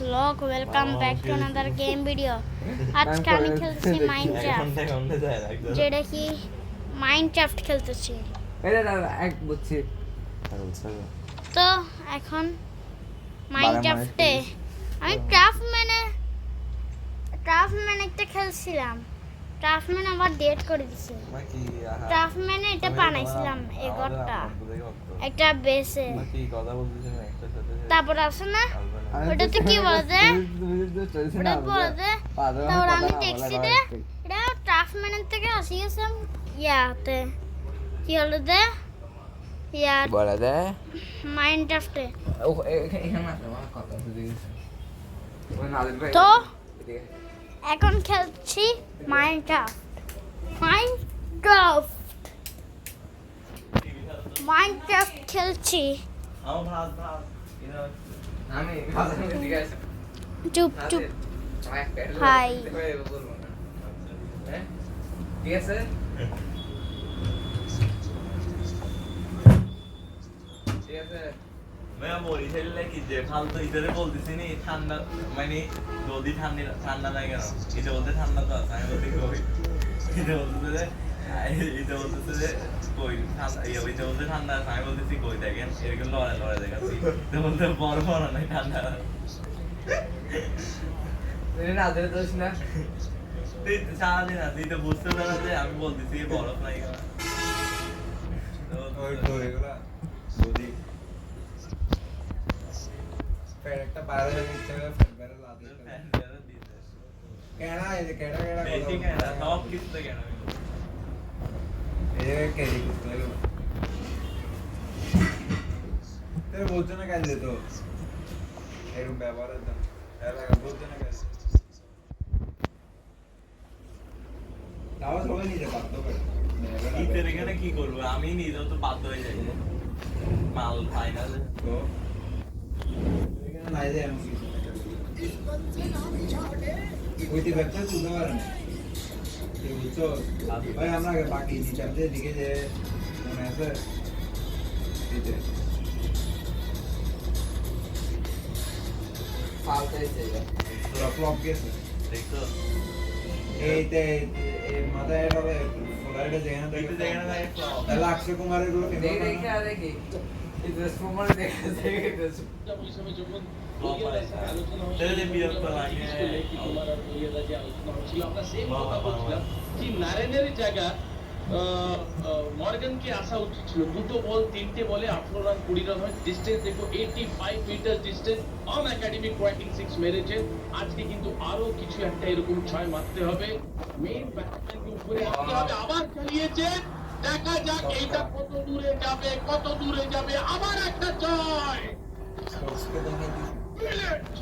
vlog. Welcome back to another game video. আজকে আমি খেলছি মাইনক্রাফট, যেটা কি মাইনক্রাফট খেলতেছি। এক বুঝছি। তো এখন মাইনক্রাফটে আমি ক্রাফটম্যান একটা খেলছিলাম। ক্রাফটম্যান আবার ডেট করে দিছে। ক্রাফটম্যানে এটা বানাইছিলাম এই ঘরটা একটা বেসে। তারপর আছে না ওটাতে কি বলে যে ওটা বলে যে তারপর আমি দেখছি যে এটা ক্রাফটম্যানের থেকে আসি গেছে ইয়াতে কি হলো যে ইয়া বলে দে মাইনক্রাফটে। ও এখানে না কথা বুঝে গেছে। তো এখন খেলছি মাইনক্রাফট। মাইনক্রাফট খেলছি। চুপ চুপ হাই ঠিক আছে ঠিক আছে मैं बोली थी कि जे खाल तो इधर बोलती नहीं ठंडा मैंने दो दिन ठंडा नहीं करा इधर बोलते ठंडा तो आसान बोलते कोई इधर बोलते कोई ठंडा ये इधर बोलते ठंडा आसान बोलते सी कोई देखें एक लौड़ा देगा इधर बोलते बड़ा नहीं ठंडा मेरे नादरे तो ना তুই সারাদিন না তুই তো বুঝতে পারা যে আমি বলতেছি বরফ নাই করা ওই তো এগুলা যদি একটা বাইরে নিচে ফেলবে লাদি কেনা এই কেনা বেশি কেনা সব কিছু কেনা এই কেজি করতে লাগে তেরে বলছো না কাজ দিত এরকম ব্যবহার আছে এলাকা বলছো না কাজ তাও সবাই নিজে বাধ্য করে ঈদের এখানে কি করবো আমি নিজেও তো বাধ্য হয়ে যাই মাল ফাইনাল তো এখানে নাই যে এমন কিছু ওই যে ব্যবসা তুলতে পারে না এই বুঝছো ভাই আমরা আগে বাকি নিতাম যে দিকে যে মনে আছে দিতে ফালতাইছে পুরো ফ্লপ গেছে দেখছো এইতে মাথায় হবে ফোলাইটা যেখানে একটু যেখানে থাকে ফ্লপ তাহলে অক্ষয় কুমারের গুলো দেখি দেখি এই ট্রান্সফর্মার দেখে মর্গানকে আসা উচিত ছিল। দুটো বল 3টে বলে 18 রান 20 রান হয়। ডিস্টেন্স দেখো 85 মিটার ডিস্টেন্স অন একাডেমিক ওয়াইটিং 6 মেরেছে। আজকে কিন্তু আরো কিছু একটা এরকম 6 মারতে হবে। মেইন ব্যাটসম্যানকে উপরে আনতে হবে। আবার চালিয়েছে, দেখা যাক এইটা কত দূরে যাবে। আবার একটা 6 ব্রিলিয়ান্ট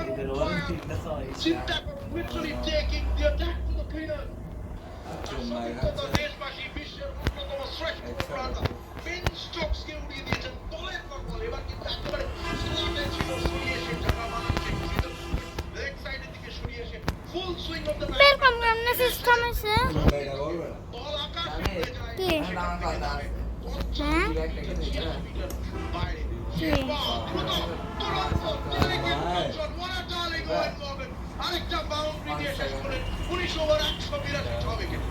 ঈদের ওয়ান তিনটা ছয় চিন্তা করুন, literally taking the attack to the cleaner. দেশবাসী বিশ্বের অন্যতম শ্রেষ্ঠ রানার বেন স্টোকসকে উড়িয়ে দিয়েছেন দলের বল। এবার কিন্তু একেবারে স্লোতে ছিল, সরিয়ে এসে জায়গা বানাচ্ছে লেগ সাইডের দিকে সরিয়ে এসে ফুল সুইং অফ দ্য বের কম কেমনে সিস্টেম আছে এটা বলবে না বল আকাশে উড়ে যায়। কি নাম কথা হ্যাঁ বাইরে কি আরেকটা বাউন্ডারি দিয়ে শেষ করে 19 ওভার 182 উইকেট।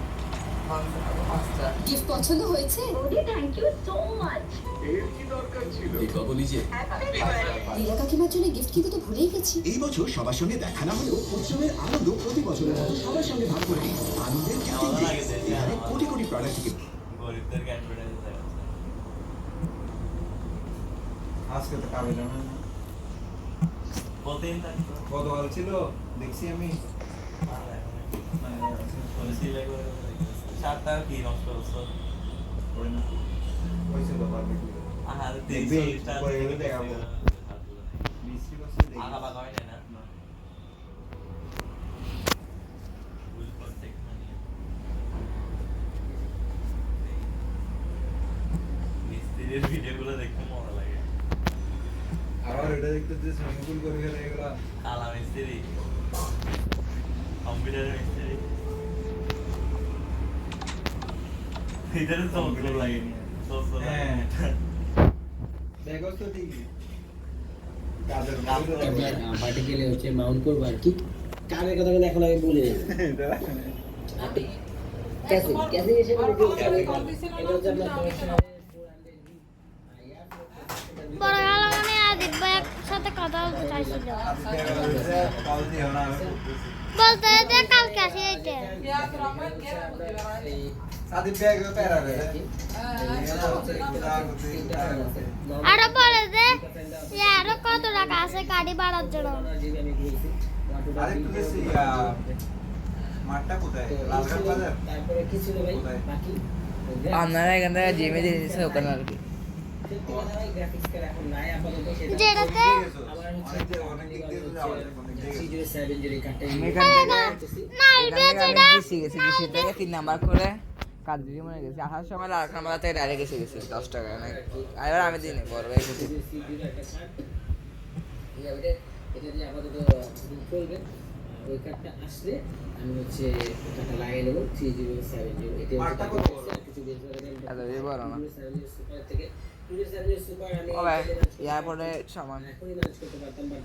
গিফট পছন্দ হয়েছে? Thank you so much. এর কি দরকার ছিল? লীলা কাকিমার জন্য গিফট কিনতে তো ভুলেই গেছি। এই বছর সবার সঙ্গে দেখা না হলেও উৎসবের আনন্দ প্রতি বছরের মতো সবার সঙ্গে ভাগ করে নিন। আনন্দের এখানে কোটি কোটি প্রোডাক্ট থেকে গরিবদের অ্যাডভার্টাইজ আজকে তো কাবে জানা না কতদিন থাকতো গতকাল ছিল দেখছি আমি সিলাই করে 7 টাকা কি নষ্ট করছো ওই না হয়েছিল বারবিকিউ আর দেখবি, 340 টাকা পরে দিয়ে দেখাবো। দেখছি। বৃষ্টি করছে দেখি আগা বাগা হয় না ফুল কন্টাক্ট মানে মিস্ত্রির ভিডিওগুলো দেখতে মজা লাগে আবার এটা দেখতে যে সুইমিং পুল করে গেলে এগুলা কালা মিস্ত্রি কম্পিউটার মিস্ত্রি ভিতরে তো ভালো লাগেনি হ্যাঁ দেখো তো ঠিকই কাদের পার্টি গেলে হচ্ছে মাউন্ট করবো আর কি। কারের কথা কিন্তু এখন আমি বলে দিই। ক্যাসিং হিসেবে এটা হচ্ছে আপনার বড় গেল মানে আদিত ভাই সাথে কথা বলতে চাইছিল, কল দিও না বলতে যে কালকে আসি এইটা সাদিক ব্যাগ প্যারা রে আরো বলে যে আরো কত টাকা আছে গাড়ি ভাড়ার জন্য। আরে তুই মাঠটা কোথায় লালঘাট বাজার তারপরে কিছু ভাই বাকি আপনারা এখান থেকে জিমে দিয়ে দিচ্ছে ওখানে আর কি। সত্যি কথা ভাই গ্রাফিক্স কার্ড এখন নাই আপাতত, সেটা যেটাতে আমার হচ্ছে অনেক দিক দিয়ে যাওয়া যায় অনেক দিক দিয়ে। 070 এর কার্ডটা আমি এখান থেকে নাইবে যেটা গেছি কৃষি থেকে 3 নাম্বার করে কাজ দিয়ে মনে গেছি, আসার সময় লাখ নাম্বার থেকে ডাইরেক্ট গেছি 10 টাকা না। আর আমি দিই বড় ভাই গেছি। এটা দিয়ে আপাতত চলবে। ওই কার্ডটা আসলে আমি হচ্ছে টাকা লাগিয়ে নেবো 3070। এটা মাঠটা কত বড়? কিছু বেশ এত বড় না। সুপার থেকে 270 সুপার আমি ও ভাই এয়ারপোর্টে সামান এখনই ম্যানেজ করতে পারতাম, বাট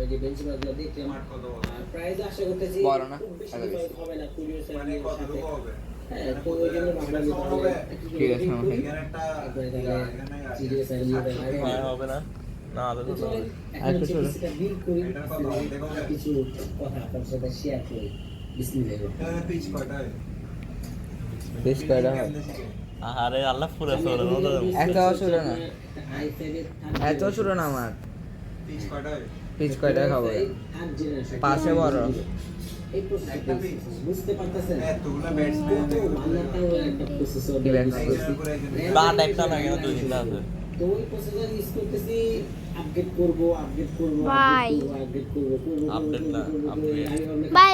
ওই যে বেঞ্চমার্কগুলো দেখলাম মাঠ কত বড়? আর প্রাইস আশা করতেছি বড় না? খুব বেশি এত বেশি। হবে না 270 মানে কতটুকু হবে? হ্যাঁ, তো ওই জন্য ভাবলাম যে তাহলে একটু ঠিক আছে, যদি করি, এখানে একটা একবারে তাহলে এখানে 3070 টা লাগে। হবে না না আলাদা তো চলেন, এখন আরেকটু হচ্ছে ছোট। কিছুটা deal করি, এটার কত? দেখো না। কিছু কথা আপনার সাথে শেয়ার করি। বিসমিল্লাহ। এখানে পিচ কয়টা? বেশ কয়টা হয়? আরে আল্লাহ পুরো সরে মতো এত ছোট না, এত ছোট না আমার পিচ কয়টা? পিচ কয়টা খাবো? পাশে বড়। এই প্রসেসরটা বুঝতে পারতেছেন? এতগুলো ব্যাটসম্যান কত মাল্লাটাও একটা প্রসেসর কি ব্যাটস? বাট একটা না কেন দুই তিনটা আছে। তো ওই প্রসেসর ইউজ করতেছি, আপডেট করব Bye. আপডেট করব Update না, upgrade. বাই।